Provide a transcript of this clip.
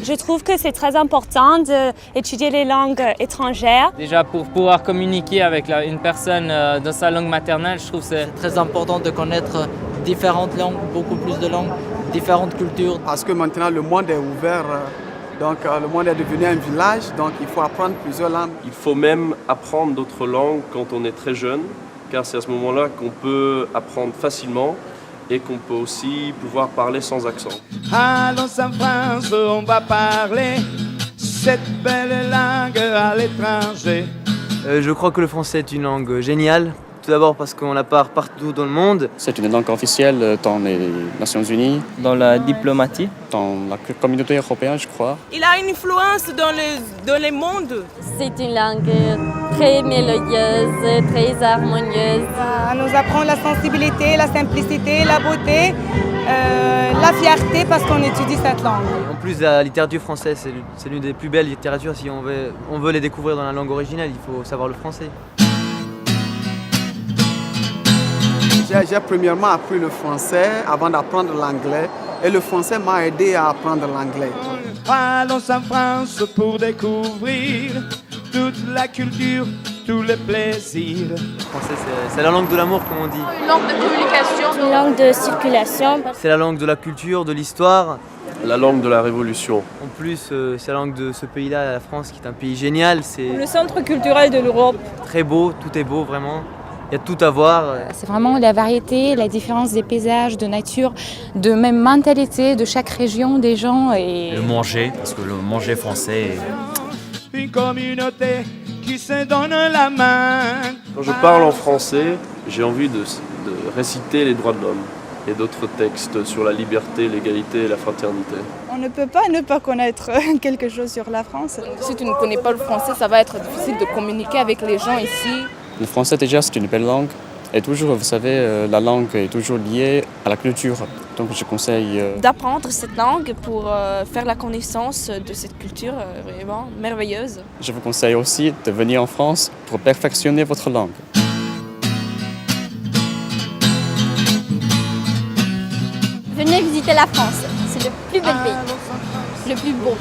Je trouve que c'est très important d'étudier les langues étrangères. Déjà pour pouvoir communiquer avec une personne dans sa langue maternelle, je trouve que c'est très important de connaître différentes langues, beaucoup plus de langues, différentes cultures. Parce que maintenant le monde est ouvert, donc le monde est devenu un village, donc il faut apprendre plusieurs langues. Il faut même apprendre d'autres langues quand on est très jeune, car c'est à ce moment-là qu'on peut apprendre facilement et qu'on peut aussi pouvoir parler sans accent. Allons en France, on va parler cette belle langue à l'étranger. Je crois que le français est une langue géniale. Tout d'abord parce qu'on la parle partout dans le monde. C'est une langue officielle dans les Nations Unies. dans la diplomatie. Dans la communauté européenne, je crois. Il a une influence dans le monde. C'est une langue très mélodieuse, très harmonieuse. Ça nous apprend la sensibilité, la simplicité, la beauté, la fierté parce qu'on étudie cette langue. En plus, la littérature française, c'est l'une des plus belles littératures. Si on veut les découvrir dans la langue originale, il faut savoir le français. J'ai premièrement appris le français avant d'apprendre l'anglais et le français m'a aidé à apprendre l'anglais. Allons en France pour découvrir toute la culture, tous les plaisirs. Le français, c'est la langue de l'amour, comme on dit. Une langue de communication. Une langue de circulation. C'est la langue de la culture, de l'histoire. La langue de la Révolution. En plus, c'est la langue de ce pays-là, la France, qui est un pays génial. C'est Le centre culturel de l'Europe. très beau, tout est beau, vraiment. Il y a tout à voir. C'est vraiment la variété, la différence des paysages, de nature, de même mentalité de chaque région des gens. Et le manger, parce que le manger français Une communauté qui se donne la main. Quand je parle en français, j'ai envie de réciter les droits de l'homme et d'autres textes sur la liberté, l'égalité et la fraternité. On ne peut pas ne pas connaître quelque chose sur la France. Si tu ne connais pas le français, ça va être difficile de communiquer avec les gens ici. Le français, déjà, c'est une belle langue. Et toujours, vous savez, la langue est toujours liée à la culture. Donc, je conseille D'apprendre cette langue pour faire la connaissance de cette culture vraiment merveilleuse. Je vous conseille aussi de venir en France pour perfectionner votre langue. Venez visiter la France. C'est le plus bel pays. Le plus beau.